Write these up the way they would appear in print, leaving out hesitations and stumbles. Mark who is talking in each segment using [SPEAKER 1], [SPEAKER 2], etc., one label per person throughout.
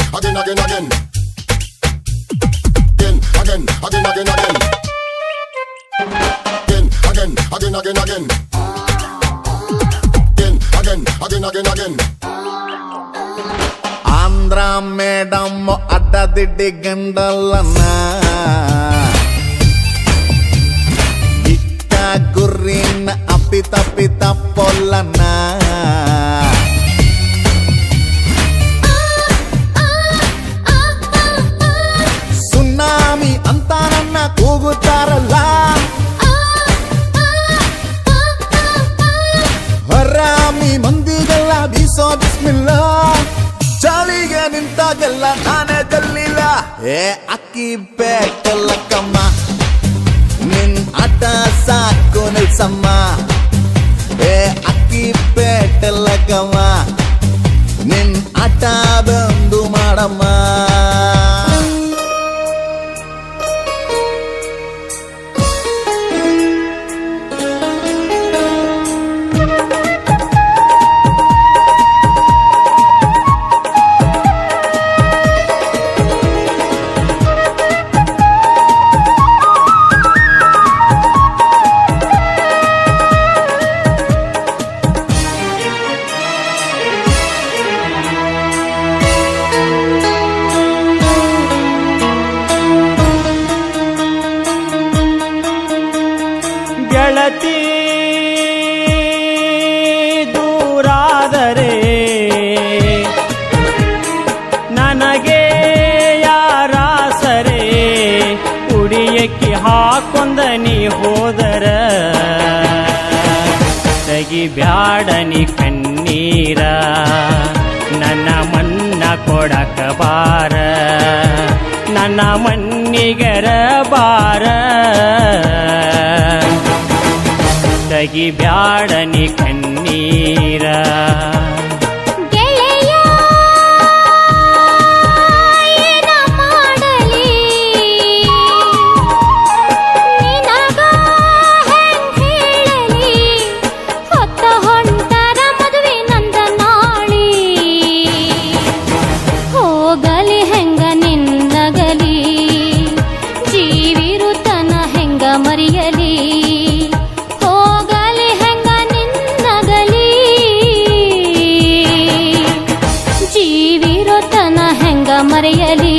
[SPEAKER 1] again, again, again. Again, again, again, again. Again, again, again, again. Again, again, again, again.
[SPEAKER 2] Andhra madam ಅಡ್ಡದಿಡ್ಡಿ ಗಂಡಲ್ಲನ್ನ ಇಕ್ಕ ಗುರ್ರಿನ ಅಪ್ಪಿ ತಪ್ಪಿ ತಪ್ಪೊಲ್ಲನ್ನ ಸುನಾಮಿ ಅಂತ ನನ್ನ ಕೂಗುತ್ತಾರಲ್ಲ ಹರಾಮಿ ಮಂದಿಗೆಲ್ಲ ಬೀಸೋ ಬಿಸ್ಮಿಲ್ಲ ಚಾಲಿಗೆ ನಿಂತಾಗೆಲ್ಲ ನಾನೇ ತಲ್ಲಿಲ್ಲ ಏ ಅಕ್ಕಿ ಬೇಕಲ್ಲ ಕಮ್ಮ ನಿನ್ ಆಟ ಸಾಕು ನಿಲ್ಸಮ್ಮ ಏ ಅಕ್ಕಿ ಬೇಟಲ್ಲ ಕಮ್ಮ ನಿನ್ ಆಟ ಬಂದು ಮಾಡಮ್ಮ
[SPEAKER 3] ಗೆಳತಿ ದೂರಾದರೆ ನನಗೆ ಯಾರಾಸರೆ ಉಡಿಯಕ್ಕೆ ಹಾಕೊಂದ ನೀ ಹೋದರ ತೆಗಿಬ್ಯಾಡನಿ ಕಣ್ಣೀರ ನನ್ನ ಮನ್ನ ಕೊಡಕ ಬಾರ ನನ್ನ ಮಣ್ಣಿಗರ ಬಾರ ತೆಗಿಬ್ಯಾಡನಿ ಕಣ್ಣೀರ
[SPEAKER 4] ಗೆಳೆಯ ಏನ ಮಾಡಲಿ ನಿನಗ ಹೆಂಗ್ ಹೇಳಲಿ ಹೊತ್ತ ಹೊಂಟರ ಮದುವೆ ನಂದ ನಾಳಿ ಹೋಗಲಿ ಹೆಂಗ ನಿನ್ನಗಲಿ ಜೀವಿರುತನ ಹೆಂಗ ಮರಿಯಲಿ ಮರೆಯಲಿ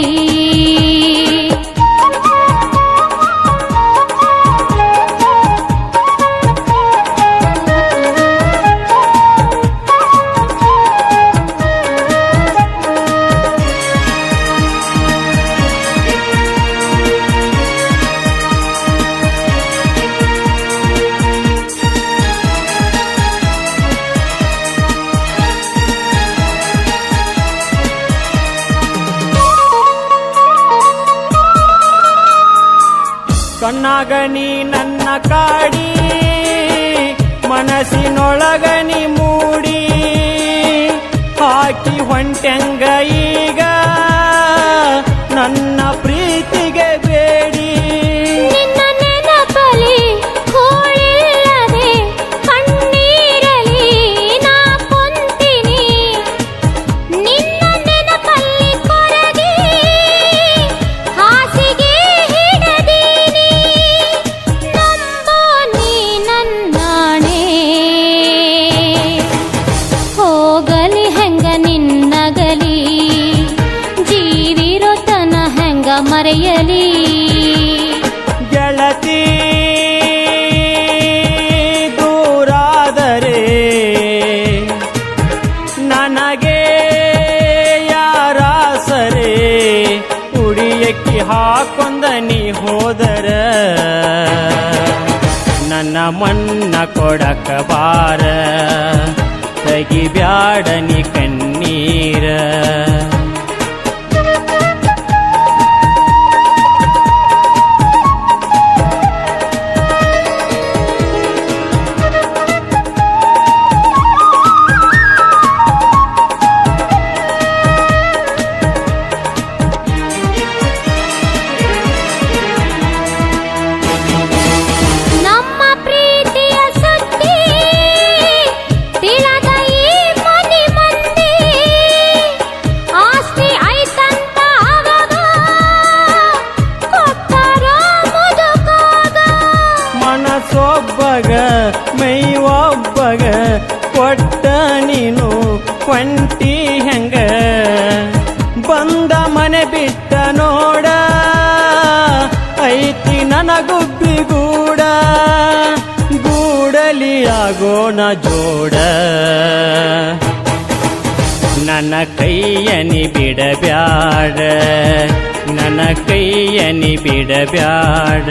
[SPEAKER 3] ಕಣ್ಣಾಗನಿ ನನ್ನ ಕಾಡಿ ಮನಸ್ಸಿನೊಳಗನಿ ಮೂಡಿ ಹಾಕಿ ಹೊಂಟೆಂಗ ಈಗ ನನ್ನ ಪ್ರೀತಿಗೆ ಬೇಡಿ
[SPEAKER 4] ನಿನ್ನ ನೆನಪಲಿ ಕೋಳಿಲ್ಲದೆ ಕಣ್ಣೀರಲಿ ನಾ ಕುಂತೀನಿ ನಿನ್ನ ನೆನಪಲ್ಲಿ ಕೊರಗಿ ಹಾಸಿಗೆ ಹಿಡದೀನಿ ನಂಬೋ ನೀ ನನ್ನಾಣೆ ಹೋಗಲಿ ಹೆಂಗ ನಿನ್ನಗಲಿ ಜೀವಿರೋತನ ಹೆಂಗ ಮರೆಯಲಿ
[SPEAKER 3] ಗೆಳತಿ ದೂರಾದರೆ ನನಗೆ ಯಾರಾಸರೆ ಉಡಿಯಕ್ಕಿ ಹಾಕೊಂದ ನೀ ಹೋದರ ನನ್ನ ಮನ್ನ ಕೊಡಕ ಬಾರ ತೆಗಿಬ್ಯಾಡನಿ ಕಣ್ಣೀರ
[SPEAKER 4] ನಮ್ಮ ಪ್ರೀತಿಯ ಸುದ್ದಿ ತಿಳಿದ ಈ ಮನೆ ಮಂದಿ
[SPEAKER 3] ಮನೆ ಬಿಟ್ಟ ನೋಡ ಐತಿ ನನಗುಬ್ಬಿಗೂಡ ಗೂಡಲಿ ಆಗೋಣ ಜೋಡ ನನ್ನ ಕೈಯನಿ ಬಿಡಬ್ಯಾಡ ನನ್ನ ಕೈಯನಿ ಬಿಡಬ್ಯಾಡ